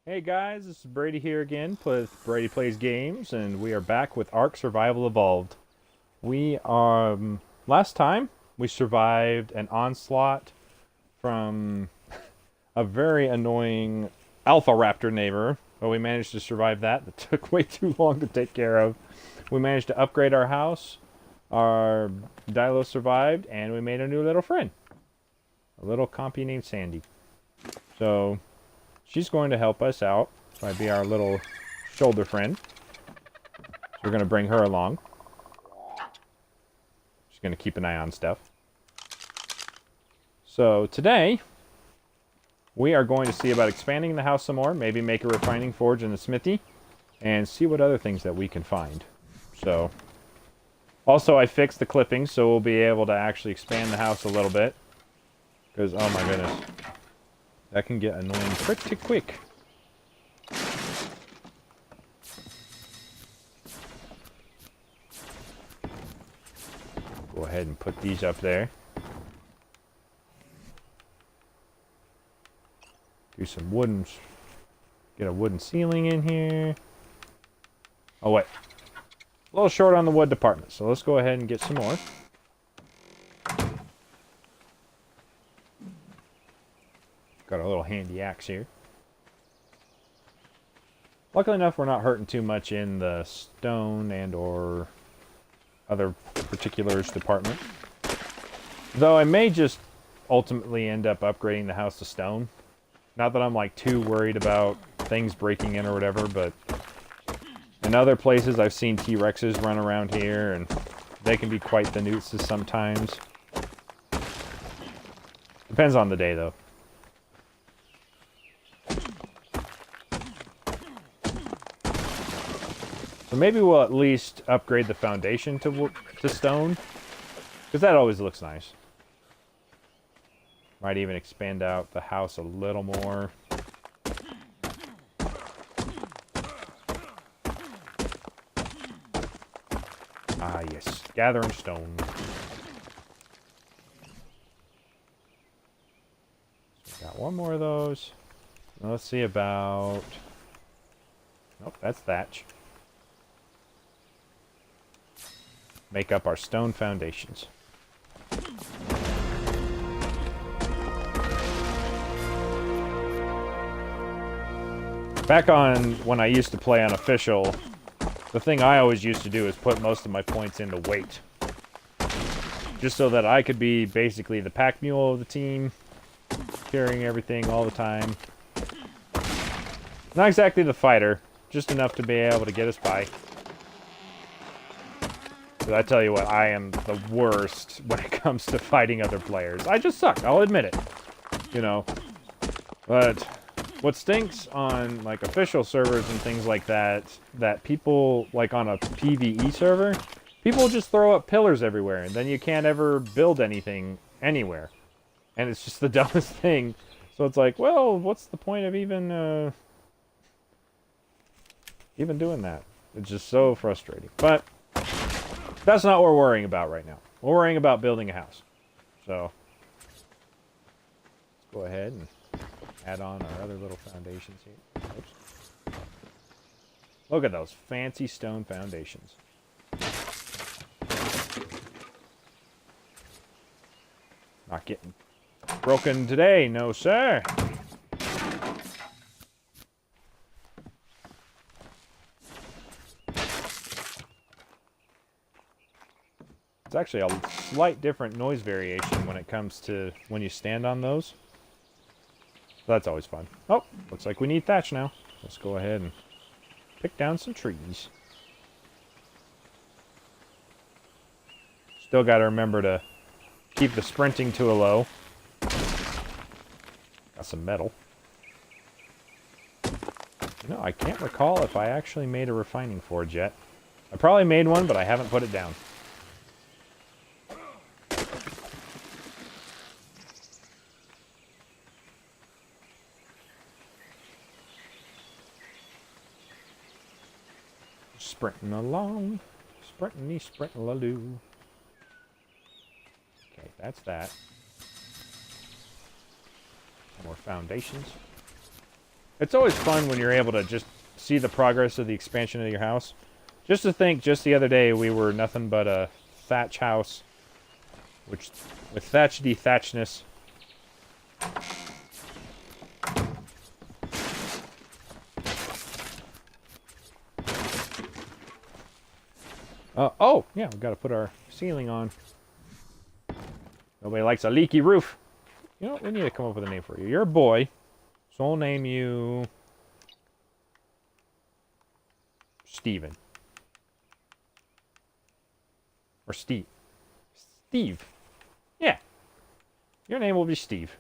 Hey guys, this is Brady here again with Brady Plays Games, and we are back with Ark Survival Evolved. We last time we survived an onslaught from a very annoying Alpha Raptor neighbor, but we managed to survive that. That took way too long to take care of. We managed to upgrade our house. Our Dilo survived, and we made a new little friend, a little compy named Sandy. So she's going to help us out by be our little shoulder friend. So we're going to bring her along. She's going to keep an eye on stuff. So today, we are going to see about expanding the house some more. Maybe make a refining forge in the smithy. And see what other things that we can find. So, also I fixed the clippings so we'll be able to actually expand the house a little bit. Because, oh my goodness, that can get annoying pretty quick. Go ahead and put these up there. Do some wooden... Get a wooden ceiling in here. Oh wait. A little short on the wood department, so let's go ahead and get some more. Got a little handy axe here. Luckily enough, we're not hurting too much in the stone and or other particulars department. Though I may just ultimately end up upgrading the house to stone. Not that I'm like too worried about things breaking in or whatever, but in other places I've seen T-Rexes run around here and they can be quite the nuisance sometimes. Depends on the day though. So maybe we'll at least upgrade the foundation to stone, because that always looks nice. Might even expand out the house a little more. Ah yes, gathering stone. So got one more of those. Now let's see about... Nope, that's thatch. Make up our stone foundations. Back on when I used to play unofficial, the thing I always used to do is put most of my points into weight. Just so that I could be basically the pack mule of the team, carrying everything all the time. Not exactly the fighter, just enough to be able to get us by. But I tell you what, I am the worst when it comes to fighting other players. I just suck, I'll admit it. You know. But what stinks on like official servers and things like that, that people, like on a PvE server, people just throw up pillars everywhere, and then you can't ever build anything anywhere. And it's just the dumbest thing. So it's like, well, what's the point of even doing that? It's just so frustrating. But that's not what we're worrying about right now. We're worrying about building a house. So let's go ahead and add on our other little foundations here. Oops. Look at those fancy stone foundations. Not getting broken today, no sir. It's actually a slight different noise variation when it comes to when you stand on those. So that's always fun. Oh, looks like we need thatch now. Let's go ahead and pick down some trees. Still got to remember to keep the sprinting to a low. Got some metal. You know, I can't recall if I actually made a refining forge yet. I probably made one, but I haven't put it down. Sprinting along. Sprinting-y, sprinting-a-loo. Okay, that's that. More foundations. It's always fun when you're able to just see the progress of the expansion of your house. Just to think, just the other day we were nothing but a thatch house, which with thatchedy thatchness. Oh, yeah, we've got to put our ceiling on. Nobody likes a leaky roof. You know what? We need to come up with a name for you. You're a boy, so I'll name you Steven. Or Steve. Steve. Yeah. Your name will be Steve.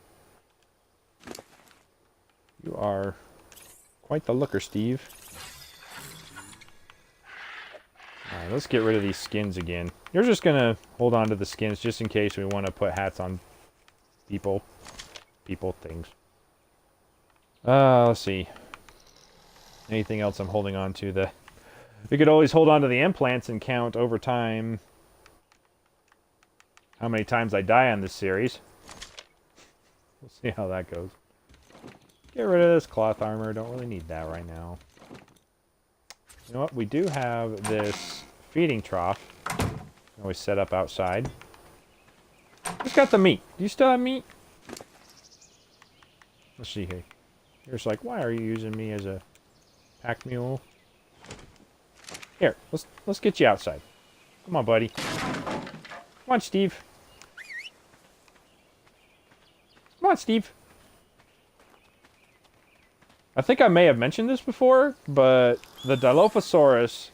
You are quite the looker, Steve. Alright, let's get rid of these skins again. You're just gonna hold on to the skins just in case we want to put hats on people. Things. Let's see. Anything else I'm holding on to? We could always hold on to the implants and count over time how many times I die on this series. We'll see how that goes. Get rid of this cloth armor. Don't really need that right now. You know what? We do have this feeding trough. Always set up outside. Who's got the meat? Do you still have meat? Let's see here. You're just like, why are you using me as a pack mule? Here, let's get you outside. Come on, buddy. Come on, Steve. Come on, Steve. I think I may have mentioned this before, but the Dilophosaurus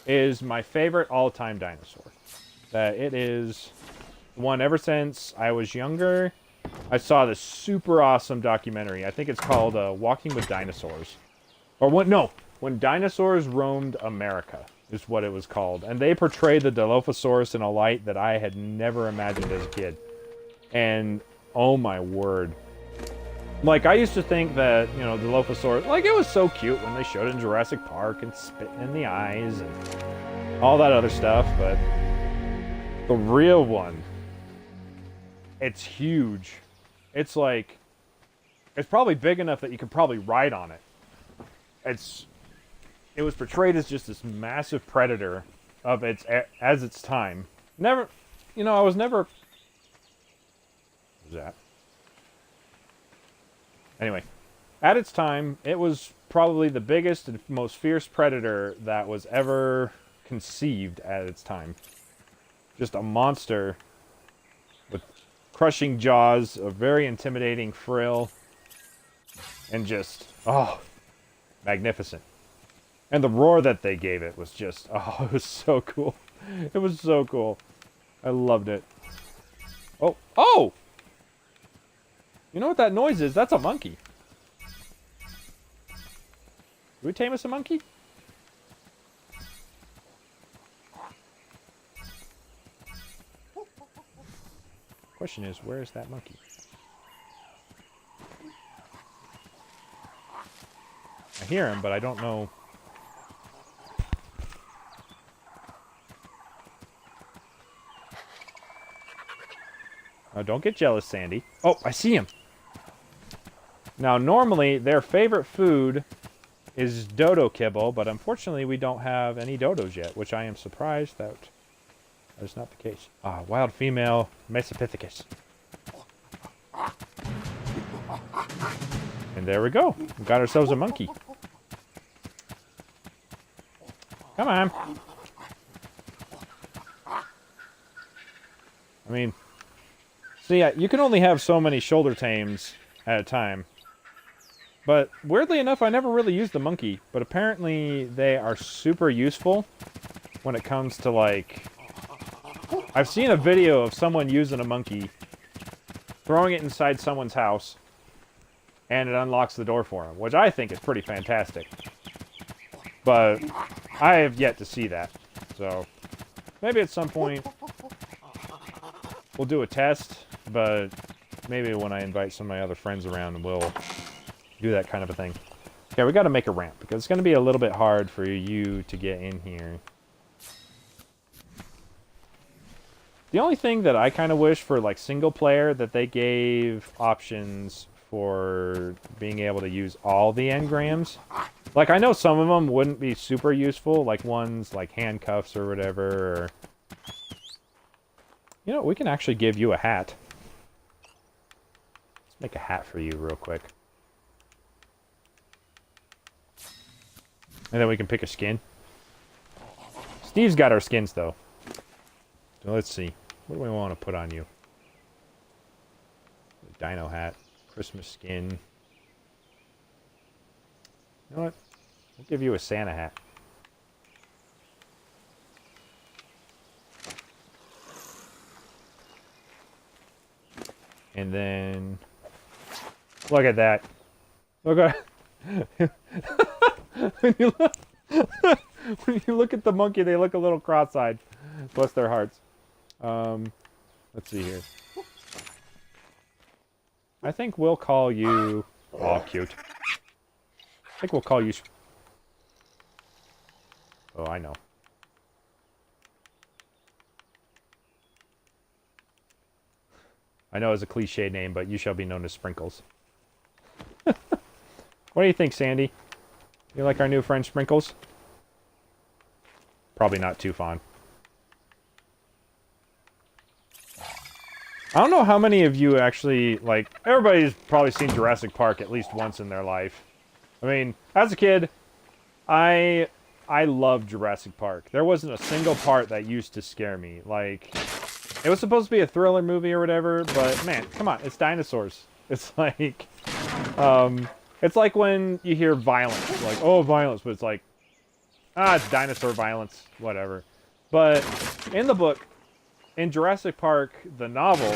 is my favorite all-time dinosaur. That it is one ever since I was younger. I saw this super awesome documentary. I think it's called Walking with Dinosaurs. Or When Dinosaurs Roamed America is what it was called. And they portrayed the Dilophosaurus in a light that I had never imagined as a kid. And, oh my word. Like, I used to think that, you know, the Dilophosaurus, like, it was so cute when they showed it in Jurassic Park and spitting in the eyes and all that other stuff, but the real one, it's huge. It's like, it's probably big enough that you could probably ride on it. It was portrayed as just this massive predator of its time. Never, you know, I was never... What was that? Anyway, at its time, it was probably the biggest and most fierce predator that was ever conceived at its time. Just a monster with crushing jaws, a very intimidating frill, and just, oh, magnificent. And the roar that they gave it was just, oh, it was so cool. It was so cool. I loved it. Oh, oh! You know what that noise is? That's a monkey. Did we tame us a monkey? Question is, where is that monkey? I hear him, but I don't know. Oh, don't get jealous, Sandy. Oh, I see him. Now, normally, their favorite food is dodo kibble, but unfortunately, we don't have any dodos yet, which I am surprised that is not the case. Ah, wild female Mesopithecus. And there we go. We got ourselves a monkey. Come on. I mean, so yeah, you can only have so many shoulder tames at a time. But weirdly enough, I never really used the monkey. But apparently they are super useful when it comes to, like... I've seen a video of someone using a monkey, throwing it inside someone's house, and it unlocks the door for them, which I think is pretty fantastic. But I have yet to see that. So maybe at some point we'll do a test, but maybe when I invite some of my other friends around, we'll do that kind of a thing. Okay, we got to make a ramp, because it's going to be a little bit hard for you to get in here. The only thing that I kind of wish for, like, single player, that they gave options for being able to use all the engrams. Like, I know some of them wouldn't be super useful, like ones like handcuffs or whatever. Or... You know, we can actually give you a hat. Let's make a hat for you real quick. And then we can pick a skin. Steve's got our skins, though. So let's see. What do we want to put on you? Dino hat. Christmas skin. You know what? We'll give you a Santa hat. And then... Look at that. Look at... when you look at the monkey, they look a little cross-eyed. Bless their hearts. Let's see here. I think we'll call you... Oh, cute. I think we'll call you... Oh, I know. I know it's a cliche name, but you shall be known as Sprinkles. What do you think, Sandy? You like our new friend Sprinkles? Probably not too fond. I don't know how many of you actually, like, everybody's probably seen Jurassic Park at least once in their life. I mean, as a kid, I loved Jurassic Park. There wasn't a single part that used to scare me. Like, it was supposed to be a thriller movie or whatever, but man, come on, it's dinosaurs. It's like when you hear violence, like, oh, violence, but it's like, it's dinosaur violence, whatever. But in the book, in Jurassic Park, the novel,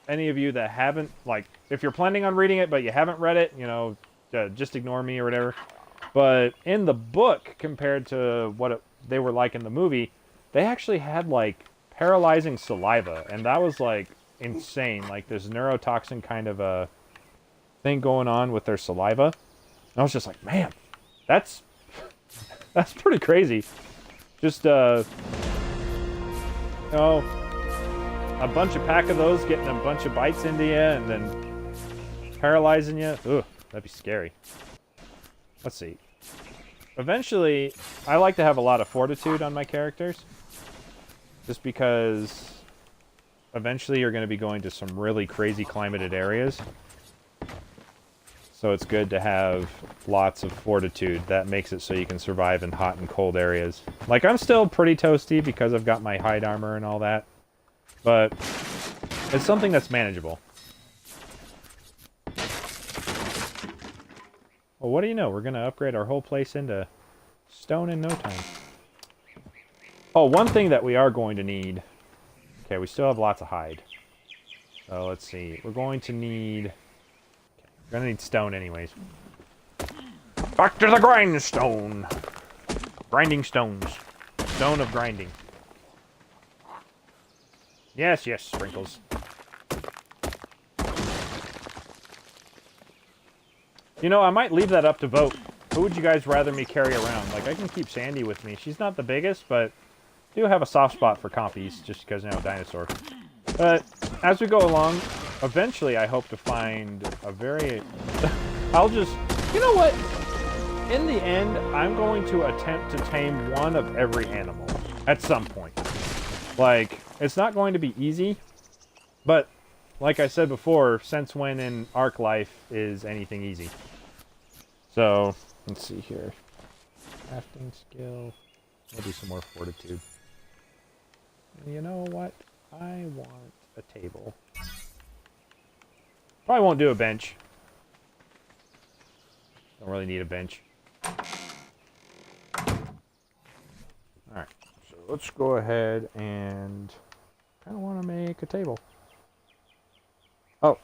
any of you that haven't, like, if you're planning on reading it but you haven't read it, you know, just ignore me or whatever. But in the book, compared to what they were like in the movie, they actually had, like, paralyzing saliva. And that was, like, insane. Like, this neurotoxin kind of a thing going on with their saliva. And I was just like, man, that's pretty crazy. Just, you know, a pack of those getting a bunch of bites into you and then paralyzing you. Ugh, that'd be scary. Let's see. Eventually, I like to have a lot of fortitude on my characters. Just because eventually you're going to be going to some really crazy climated areas. So it's good to have lots of fortitude. That makes it so you can survive in hot and cold areas. Like, I'm still pretty toasty because I've got my hide armor and all that. But it's something that's manageable. Well, what do you know? We're going to upgrade our whole place into stone in no time. Oh, one thing that we are going to need... Okay, we still have lots of hide. So let's see. We're going to need... We're going to need stone anyways. Back to the grindstone! Grinding stones. Stone of grinding. Yes, yes, Sprinkles. You know, I might leave that up to vote. Who would you guys rather me carry around? Like, I can keep Sandy with me. She's not the biggest, but I do have a soft spot for compies, just because, you know, dinosaur. But as we go along, eventually I hope to find a very... I'll just... You know what? In the end, I'm going to attempt to tame one of every animal at some point. Like, it's not going to be easy, but like I said before, since when in Ark life is anything easy? So, let's see here. Crafting skill. We'll do some more fortitude. And you know what? I want a table. Probably won't do a bench. Don't really need a bench. Alright, so let's go ahead and kind of want to make a table. Oh,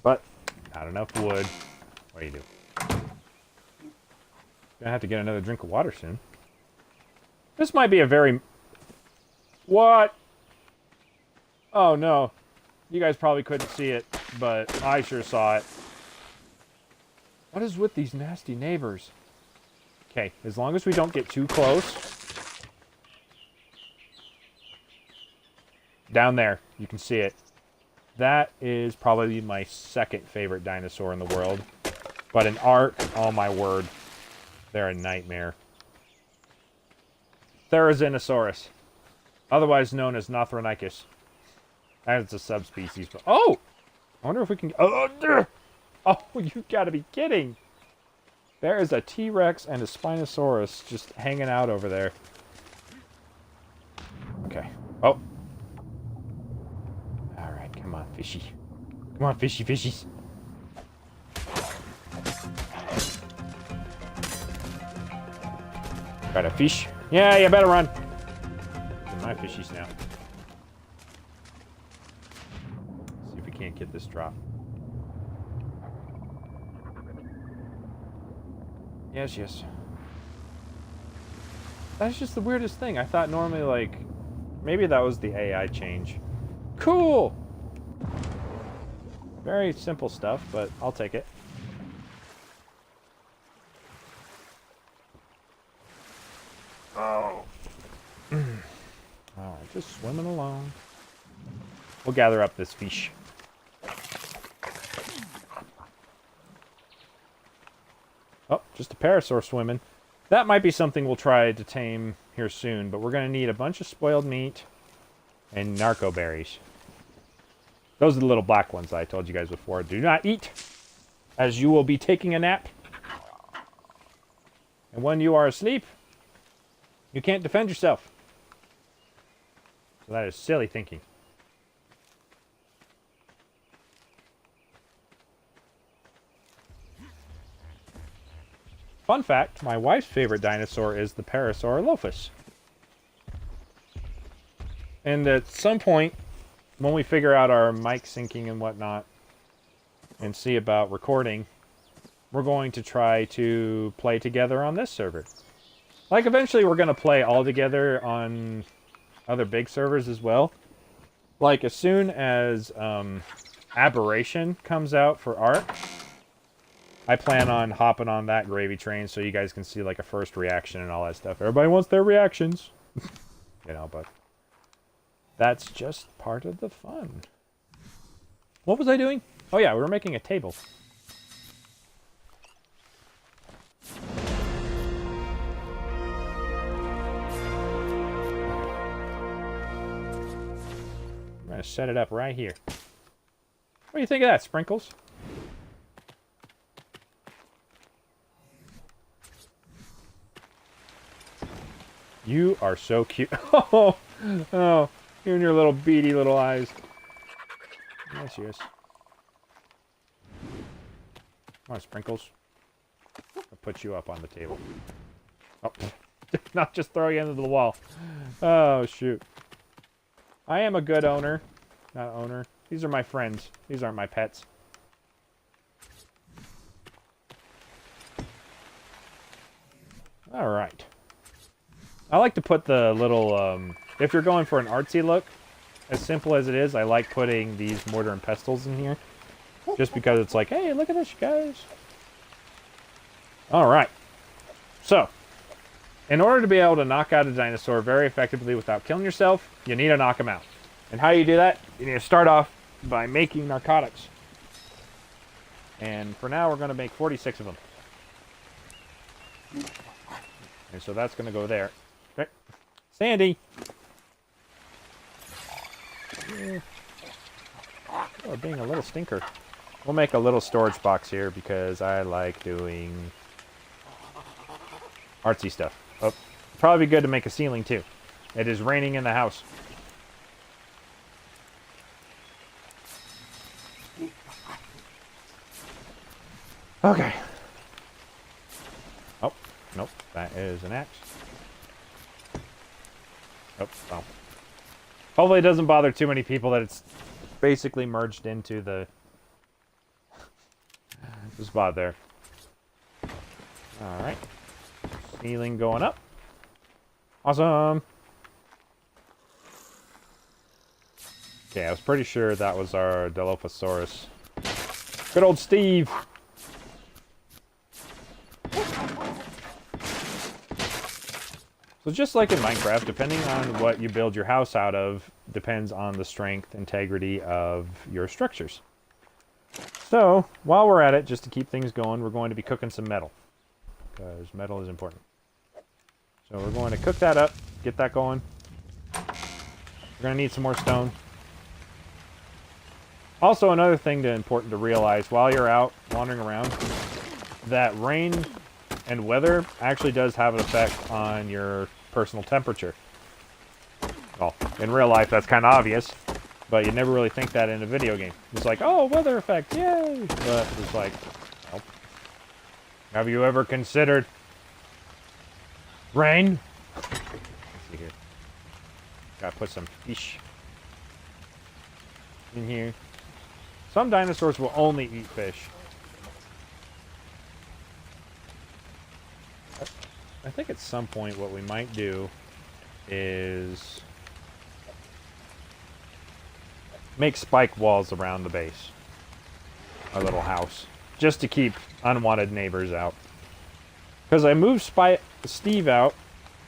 but not enough wood. What do you do? Gonna have to get another drink of water soon. This might be a very... What? Oh no. You guys probably couldn't see it, but I sure saw it. What is with these nasty neighbors? Okay, as long as we don't get too close. Down there, you can see it. That is probably my second favorite dinosaur in the world. But in Ark, oh my word, they're a nightmare. Therizinosaurus, otherwise known as Nothronicus. That's a subspecies. But oh! I wonder if we can... Oh, you gotta be kidding! There is a T-Rex and a Spinosaurus just hanging out over there. Okay. Oh. Alright, come on, fishy. Come on, fishy fishies. Got a fish. Yeah, you better run. They're my fishies now. See if we can't get this drop. Yes, yes. That's just the weirdest thing. I thought normally, like, maybe that was the AI change. Cool! Very simple stuff, but I'll take it. Oh. Alright, just swimming along. We'll gather up this fish. Oh, just a parasaur swimming. That might be something we'll try to tame here soon, but we're going to need a bunch of spoiled meat and narco berries. Those are the little black ones I told you guys before. Do not eat, as you will be taking a nap. And when you are asleep, you can't defend yourself. So that is silly thinking. Fun fact, my wife's favorite dinosaur is the Parasaurolophus. And at some point, when we figure out our mic syncing and whatnot, and see about recording, we're going to try to play together on this server. Like, eventually we're going to play all together on other big servers as well. Like, as soon as Aberration comes out for Ark, I plan on hopping on that gravy train so you guys can see, like, a first reaction and all that stuff. Everybody wants their reactions. You know, but that's just part of the fun. What was I doing? Oh, yeah, we were making a table. I'm going to set it up right here. What do you think of that, Sprinkles? You are so cute. Oh, you and your little beady little eyes. Yes, yes. Come on, Sprinkles. I'll put you up on the table. Oh, not just throw you into the wall. Oh, shoot. I am a good owner. Not owner. These are my friends. These aren't my pets. All right. I like to put the little, if you're going for an artsy look, as simple as it is, I like putting these mortar and pestles in here. Just because it's like, hey, look at this, you guys. Alright. So, in order to be able to knock out a dinosaur very effectively without killing yourself, you need to knock him out. And how do you do that? You need to start off by making narcotics. And for now, we're going to make 46 of them. And so that's going to go there. Okay. Sandy! Oh, being a little stinker. We'll make a little storage box here because I like doing artsy stuff. Oh, probably good to make a ceiling too. It is raining in the house. Okay. Oh, nope. That is an axe. Oh, well. Hopefully it doesn't bother too many people that it's basically merged into the spot there. Alright. Ceiling going up. Awesome. Okay, I was pretty sure that was our Dilophosaurus. Good old Steve. So So just like in Minecraft, depending on what you build your house out of, depends on the strength, integrity of your structures. So, while we're at it, just to keep things going, we're going to be cooking some metal. Because metal is important. So we're going to cook that up, get that going. We're going to need some more stone. Also, another thing important to realize while you're out wandering around, that rain and weather actually does have an effect on your personal temperature. Well, in real life that's kind of obvious, but you never really think that in a video game. It's like, oh, weather effect, yay! But it's like, nope. Have you ever considered rain? Let's see here. Gotta put some fish in here. Some dinosaurs will only eat fish. I think at some point what we might do is make spike walls around the base. Our little house. Just to keep unwanted neighbors out. Because I moved Steve out,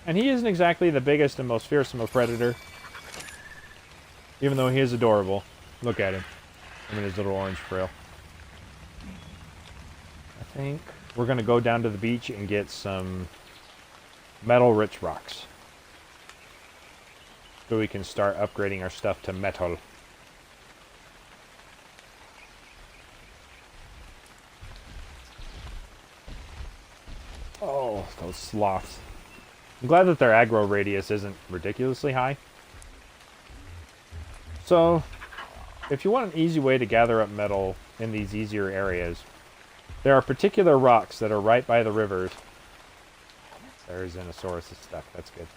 and he isn't exactly the biggest and most fearsome of predator. Even though he is adorable. Look at him. Him and his little orange frill. I think we're going to go down to the beach and get some metal-rich rocks. So we can start upgrading our stuff to metal. Oh, those sloths. I'm glad that their aggro radius isn't ridiculously high. So, if you want an easy way to gather up metal in these easier areas, there are particular rocks that are right by the rivers. There's Zenosaurus' stuck, that's good.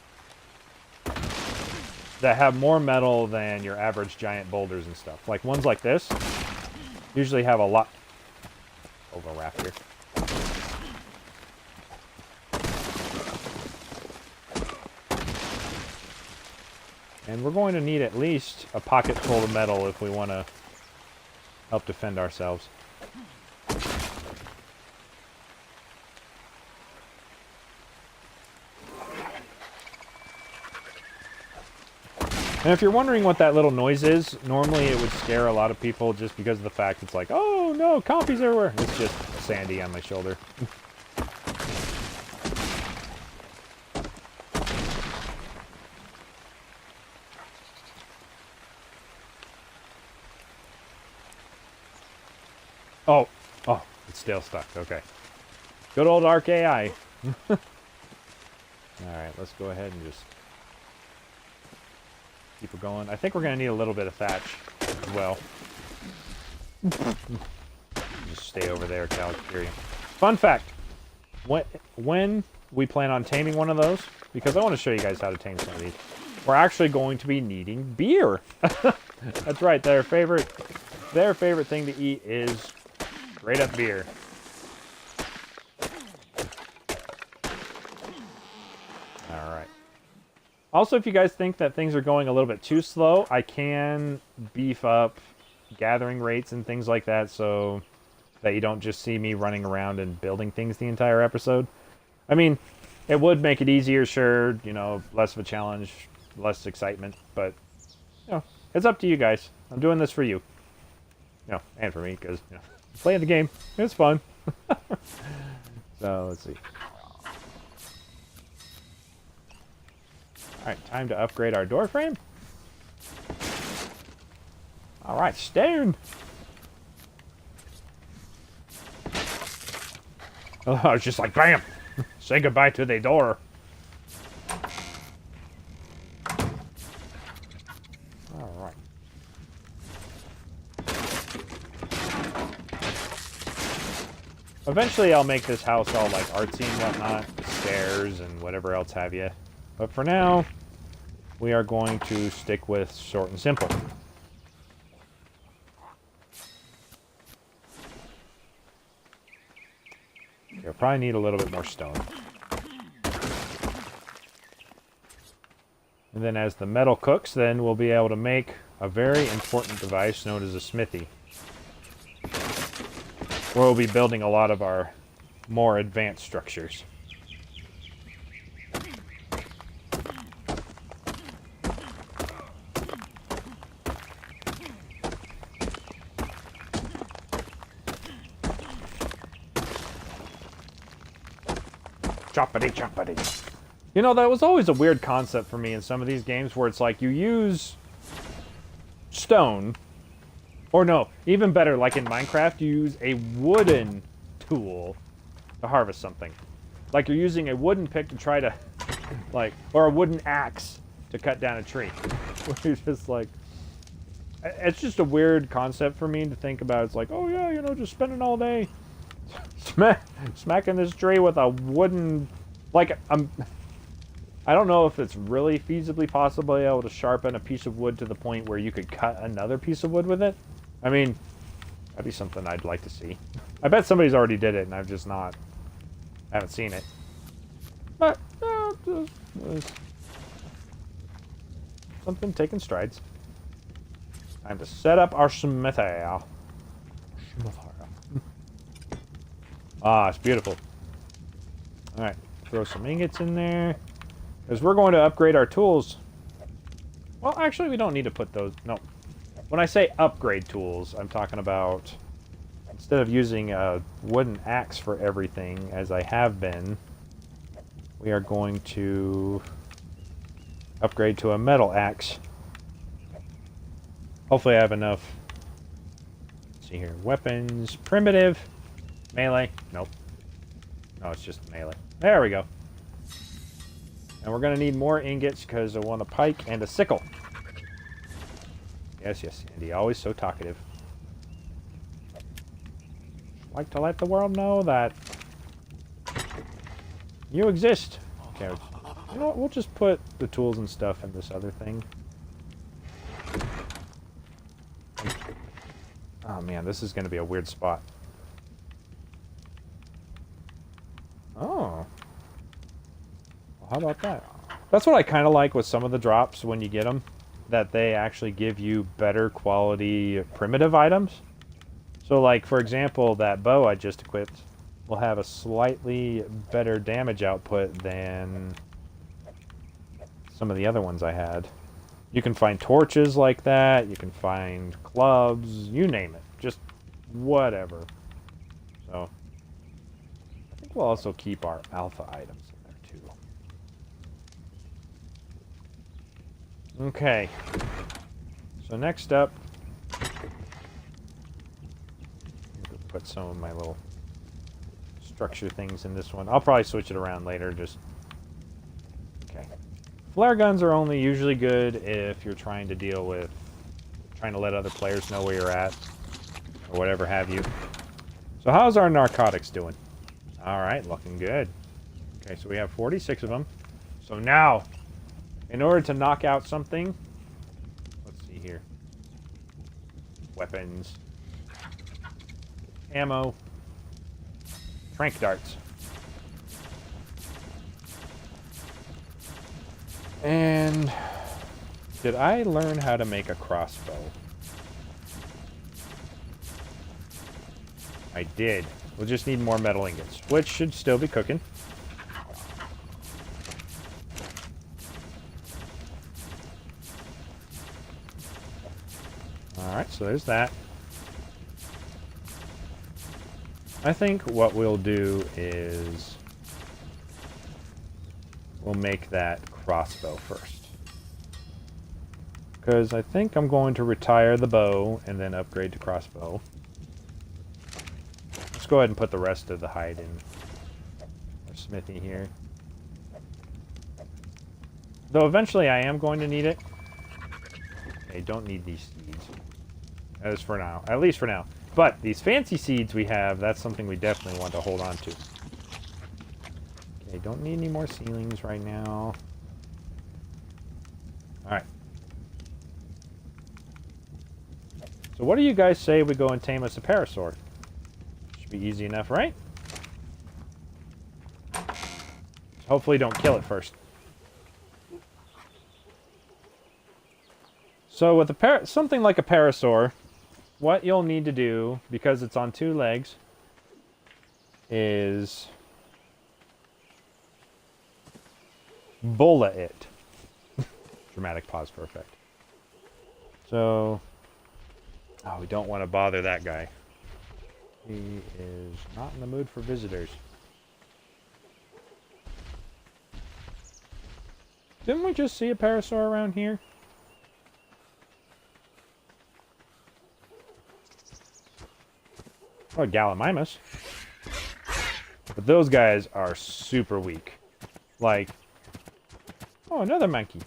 That have more metal than your average giant boulders and stuff. Like ones like this usually have a lot. Overwrap here. And we're going to need at least a pocket full of metal if we want to help defend ourselves. And if you're wondering what that little noise is, normally it would scare a lot of people just because of the fact it's like, oh no, compies everywhere. It's just Sandy on my shoulder. Oh, it's still stuck. Okay. Good old Ark AI. Alright, let's go ahead and just keep it going. I think we're going to need a little bit of thatch as well. Just stay over there, Calcurium. Fun fact. When we plan on taming one of those, because I want to show you guys how to tame some of these, we're actually going to be needing beer. That's right, their favorite thing to eat is straight up beer. Alright. Also, if you guys think that things are going a little bit too slow, I can beef up gathering rates and things like that so that you don't just see me running around and building things the entire episode. I mean, it would make it easier, sure, you know, less of a challenge, less excitement, but, you know, it's up to you guys. I'm doing this for you. You know, and for me, because, you know, playing the game, it's fun. So, let's see. Alright, time to upgrade our door frame. Alright, stone! Oh, I was just like, bam! Say goodbye to the door. Alright. Eventually I'll make this house all like artsy and whatnot, stairs and whatever else have you. But for now, we are going to stick with short and simple. You'll probably need a little bit more stone. And then as the metal cooks, then we'll be able to make a very important device known as a smithy. Where we'll be building a lot of our more advanced structures. Choppity choppity. You know, that was always a weird concept for me in some of these games where it's like you use stone, or no, even better, like in Minecraft, you use a wooden tool to harvest something. Like you're using a wooden pick to try to, like, or a wooden axe to cut down a tree. You're just like, it's just a weird concept for me to think about. It's like, oh yeah, you know, just spending all day smacking this tree with a wooden, like, I don't know if it's really feasibly possible able to sharpen a piece of wood to the point where you could cut another piece of wood with it. I mean, that'd be something I'd like to see. I bet somebody's already did it and I've just not, haven't seen it. But, something taking strides. Time to set up our smithy. Ah, it's beautiful. Alright, throw some ingots in there. Because we're going to upgrade our tools. Well, actually, we don't need to put those... No. When I say upgrade tools, I'm talking about... Instead of using a wooden axe for everything, as I have been, we are going to upgrade to a metal axe. Hopefully I have enough. Let's see here. Weapons. Primitive. Melee. Nope. No, it's just melee. There we go. And we're going to need more ingots because I want a pike and a sickle. Yes, yes, Andy. Always so talkative. Like to let the world know that you exist. Okay. You know what? We'll just put the tools and stuff in this other thing. Oh man, this is going to be a weird spot. Oh. Well, how about that? That's what I kind of like with some of the drops when you get them. That they actually give you better quality primitive items. So like, for example, that bow I just equipped will have a slightly better damage output than some of the other ones I had. You can find torches like that. You can find clubs. You name it. Just whatever. So, I think we'll also keep our alpha items in there too. Okay. So next up, put some of my little structure things in this one. I'll probably switch it around later. Just okay. Flare guns are only usually good if you're trying to deal with trying to let other players know where you're at or whatever have you. So how's our narcotics doing? All right, looking good. Okay, so we have 46 of them. So now, in order to knock out something, let's see here. Weapons. Ammo. Trank darts. And did I learn how to make a crossbow? I did. We'll just need more metal ingots, which should still be cooking. Alright, so there's that. I think what we'll do is we'll make that crossbow first. Because I think I'm going to retire the bow and then upgrade to crossbow. Let's go ahead and put the rest of the hide in our smithy here. Though eventually I am going to need it. Okay, don't need these seeds. That is for now. At least for now. But these fancy seeds we have, that's something we definitely want to hold on to. Okay, don't need any more ceilings right now. Alright. So what do you guys say we go and tame us a parasaur? Should be easy enough, right? Hopefully don't kill it first. So with something like a parasaur, what you'll need to do, because it's on 2 legs, is bullet it. Dramatic pause for effect. So, oh, we don't want to bother that guy. He is not in the mood for visitors. Didn't we just see a parasaur around here? Oh, Gallimimus. But those guys are super weak. Like... Oh, another monkey.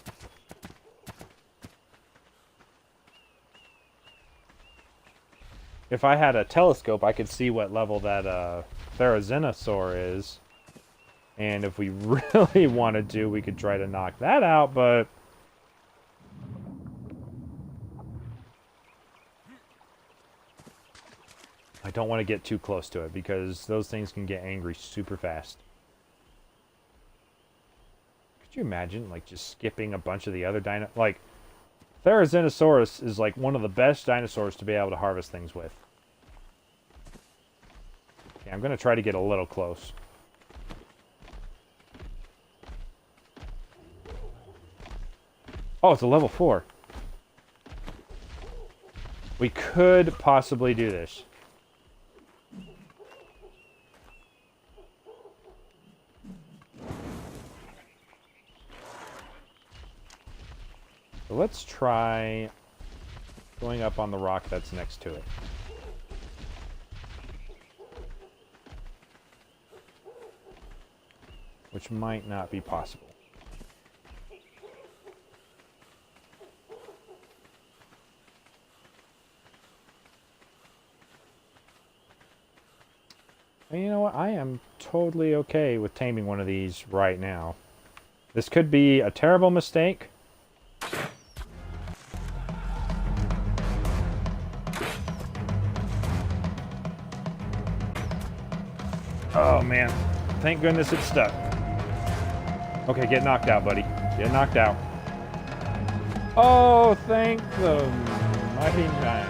If I had a telescope, I could see what level that Therizinosaur is. And if we really wanted to, we could try to knock that out, but... I don't want to get too close to it, because those things can get angry super fast. Could you imagine, like, just skipping a bunch of the other dino... Like, Therizinosaurus is, like, one of the best dinosaurs to be able to harvest things with. Okay, I'm going to try to get a little close. Oh, it's a level 4. We could possibly do this. So let's try going up on the rock that's next to it. Which might not be possible. And you know what? I am totally okay with taming one of these right now. This could be a terrible mistake. Oh man, thank goodness it's stuck. Okay, get knocked out, buddy. Get knocked out. Oh, thank the mighty man.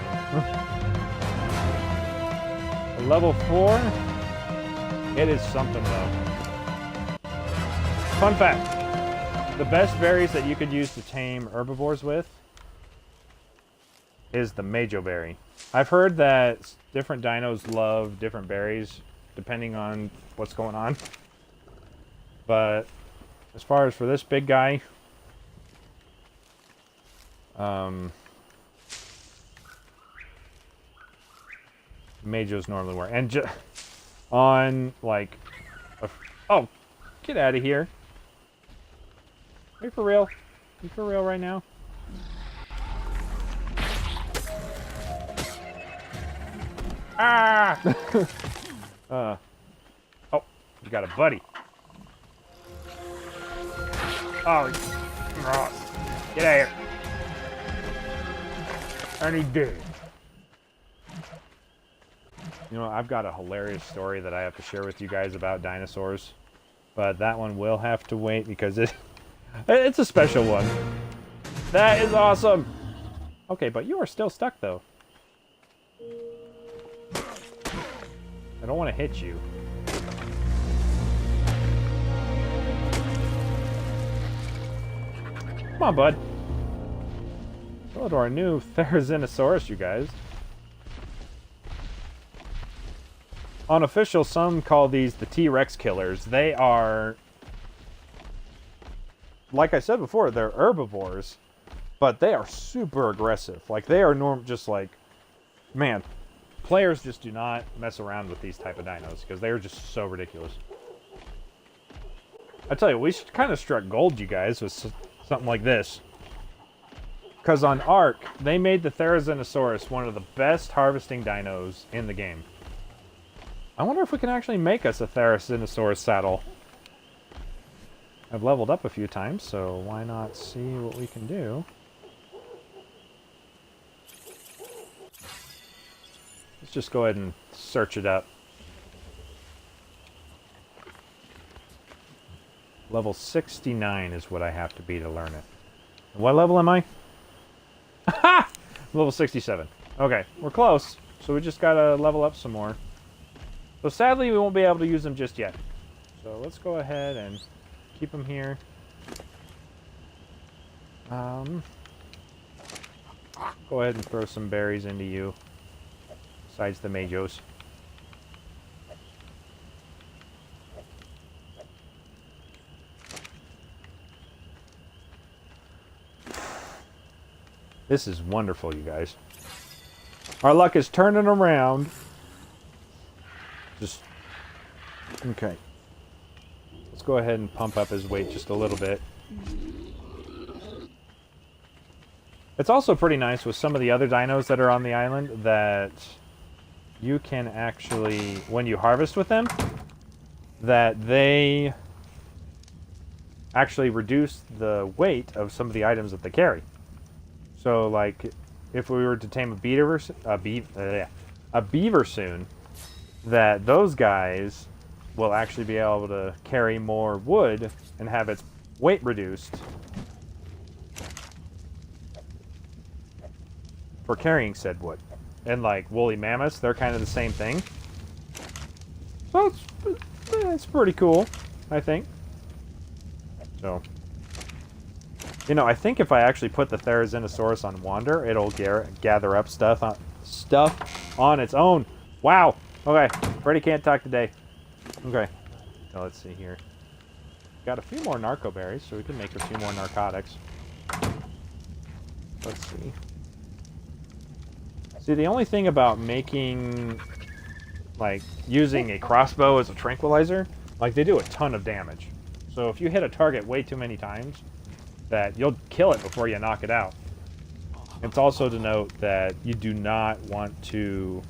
Level 4? It is something, though. Fun fact. The best berries that you could use to tame herbivores with is the Majo berry. I've heard that different dinos love different berries depending on what's going on. But as far as for this big guy, Majos normally work. And on, like, oh, get out of here. Are you for real? Are you for real right now? Ah! Oh, you got a buddy. Oh, get out of here. And he did. You know, I've got a hilarious story that I have to share with you guys about dinosaurs. But that one will have to wait because it's a special one. That is awesome. Okay, but you are still stuck, though. I don't want to hit you. Come on, bud. Hello to our new Therizinosaurus, you guys. Unofficial, some call these the T-Rex killers. They are, like I said before, they're herbivores, but they are super aggressive. Like, they are just like, man, players just do not mess around with these type of dinos because they are just so ridiculous. I tell you, we kind of struck gold, you guys, with something like this. Because on Ark, they made the Therizinosaurus one of the best harvesting dinos in the game. I wonder if we can actually make us a Therizinosaurus saddle. I've leveled up a few times, so why not see what we can do? Let's just go ahead and search it up. Level 69 is what I have to be to learn it. And what level am I? Ha! Level 67. Okay, we're close. So we just gotta level up some more. So sadly, we won't be able to use them just yet. So let's go ahead and keep them here. Go ahead and throw some berries into you. Besides the Majos. This is wonderful, you guys. Our luck is turning around. Just... Okay. Let's go ahead and pump up his weight just a little bit. It's also pretty nice with some of the other dinos that are on the island that you can actually, when you harvest with them, that they actually reduce the weight of some of the items that they carry. So, like, if we were to tame a beaver soon, that those guys will actually be able to carry more wood and have its weight reduced for carrying said wood. And like woolly mammoths, they're kind of the same thing. So it's pretty cool, I think. So, you know, I think if I actually put the Therizinosaurus on Wander, it'll gather up stuff on its own. Wow. Okay, Freddy can't talk today. Okay. So let's see here. Got a few more narco berries, so we can make a few more narcotics. Let's see. See, the only thing about making, like, using a crossbow as a tranquilizer, like, they do a ton of damage. So if you hit a target way too many times, that you'll kill it before you knock it out. It's also to note that you do not want to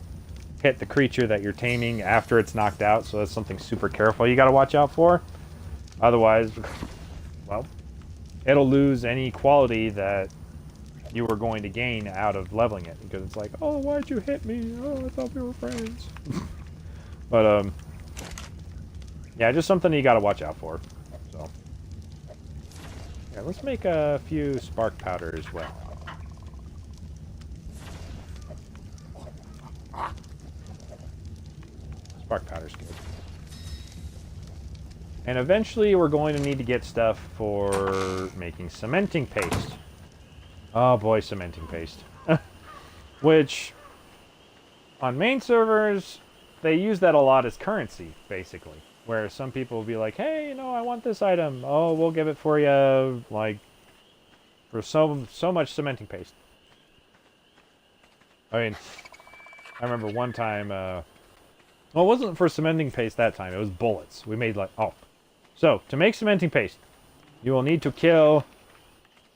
hit the creature that you're taming after it's knocked out, so that's something super careful you gotta watch out for. Otherwise, well, it'll lose any quality that you were going to gain out of leveling it, because it's like, oh, why'd you hit me? Oh, I thought we were friends. But yeah, just something you got to watch out for. So yeah, let's make a few spark powder as well. Spark powder's good. And eventually we're going to need to get stuff for making cementing paste. Oh boy, cementing paste. Which, on main servers, they use that a lot as currency, basically. Where some people will be like, hey, you know, I want this item. Oh, we'll give it for you, like, for so much cementing paste. I mean, I remember one time, well, it wasn't for cementing paste that time. It was bullets. We made, like, oh. So, to make cementing paste, you will need to kill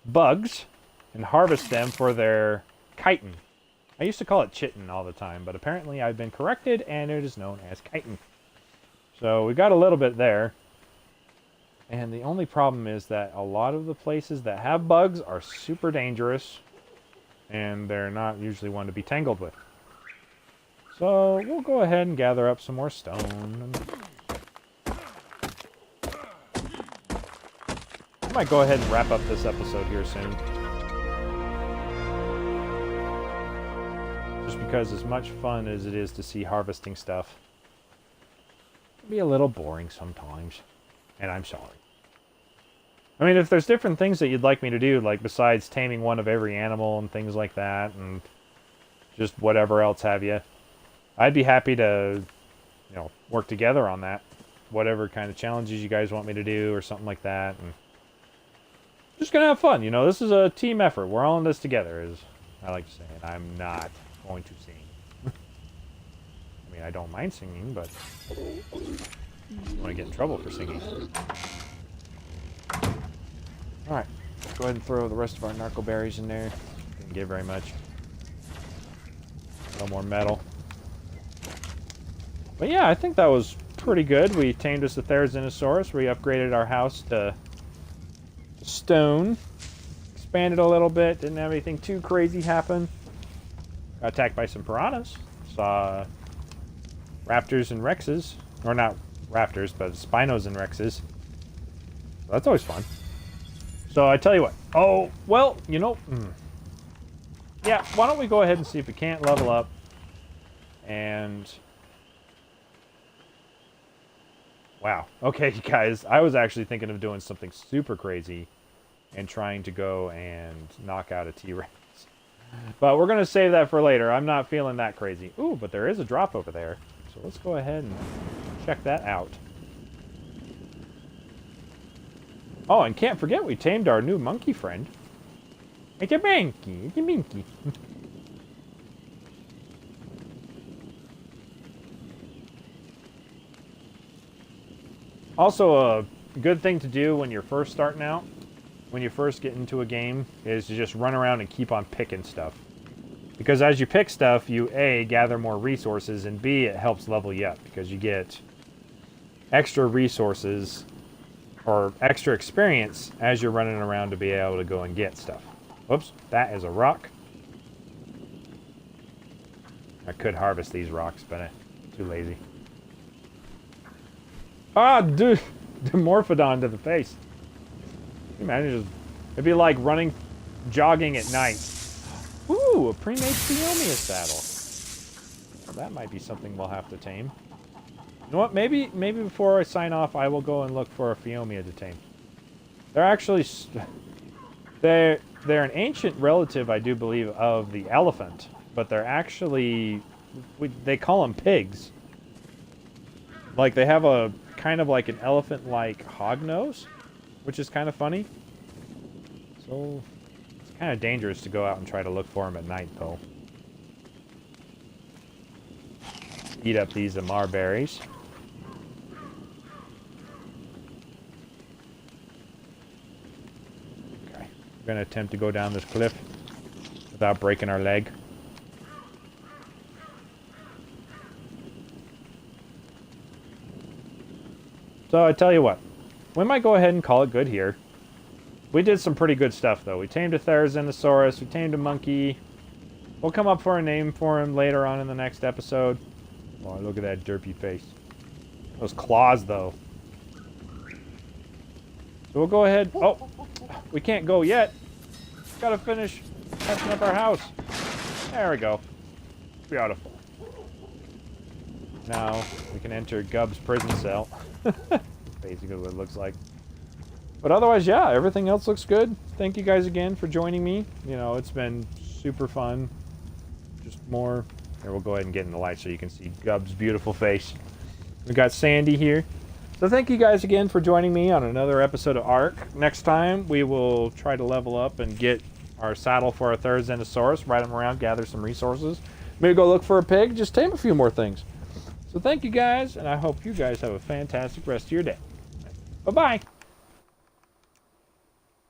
bugs and harvest them for their chitin. I used to call it chitin all the time, but apparently I've been corrected and it is known as chitin. So we got a little bit there. And the only problem is that a lot of the places that have bugs are super dangerous and they're not usually one to be tangled with. So we'll go ahead and gather up some more stone. I might go ahead and wrap up this episode here soon. Just because as much fun as it is to see harvesting stuff, it can be a little boring sometimes. And I'm sorry. I mean, if there's different things that you'd like me to do, like besides taming one of every animal and things like that, and just whatever else have you, I'd be happy to, you know, work together on that. Whatever kind of challenges you guys want me to do or something like that. And just gonna have fun, you know. This is a team effort. We're all in this together, as I like to say. And I'm not going to sing. I mean, I don't mind singing, but I don't want to get in trouble for singing. Alright, let's go ahead and throw the rest of our narco berries in there. Didn't get very much. No more metal. But yeah, I think that was pretty good. We tamed us a Therizinosaurus. We upgraded our house to stone. Expanded a little bit. Didn't have anything too crazy happen. Got attacked by some piranhas. Saw raptors and rexes. Or not raptors, but spinos and rexes. So that's always fun. So I tell you what. Oh, well, you know. Yeah, why don't we go ahead and see if we can't level up. And wow. Okay, guys. I was actually thinking of doing something super crazy and trying to go and knock out a T-Rex. But we're going to save that for later. I'm not feeling that crazy. Ooh, but there is a drop over there. So let's go ahead and check that out. Oh, and can't forget we tamed our new monkey friend. It's a binky. It's a binky. Also, a good thing to do when you're first starting out, when you first get into a game, is to just run around and keep on picking stuff. Because as you pick stuff, you A, gather more resources, and B, it helps level you up because you get extra resources or extra experience as you're running around to be able to go and get stuff. Whoops, that is a rock. I could harvest these rocks, but I'm too lazy. Ah, dude! Dimorphodon to the face. Can you imagine just... It'd be like running, jogging at night. Ooh, a pre-made Pheomia saddle. Well, that might be something we'll have to tame. You know what? Maybe before I sign off, I will go and look for a Pheomia to tame. They're actually... They're an ancient relative, I do believe, of the elephant. But they're actually... They call them pigs. Like, they have a... kind of like an elephant-like hog nose, which is kind of funny. So it's kind of dangerous to go out and try to look for them at night, though. Eat up these Amar berries. Okay, we're gonna attempt to go down this cliff without breaking our leg. So I tell you what, we might go ahead and call it good here. We did some pretty good stuff, though. We tamed a Therizinosaurus, we tamed a monkey. We'll come up for a name for him later on in the next episode. Oh, look at that derpy face. Those claws, though. So we'll go ahead. Oh, we can't go yet. Gotta finish touching up our house. There we go. Beautiful. Now we can enter Gub's prison cell. Basically what it looks like. But otherwise, yeah, everything else looks good. Thank you guys again for joining me. You know, it's been super fun. Just more... Here, we'll go ahead and get in the light so you can see Gub's beautiful face. We got Sandy here. So thank you guys again for joining me on another episode of Ark. Next time, we will try to level up and get our saddle for our Therizinosaurus, ride him around, gather some resources. Maybe go look for a pig, just tame a few more things. So thank you guys, and I hope you guys have a fantastic rest of your day. Bye-bye.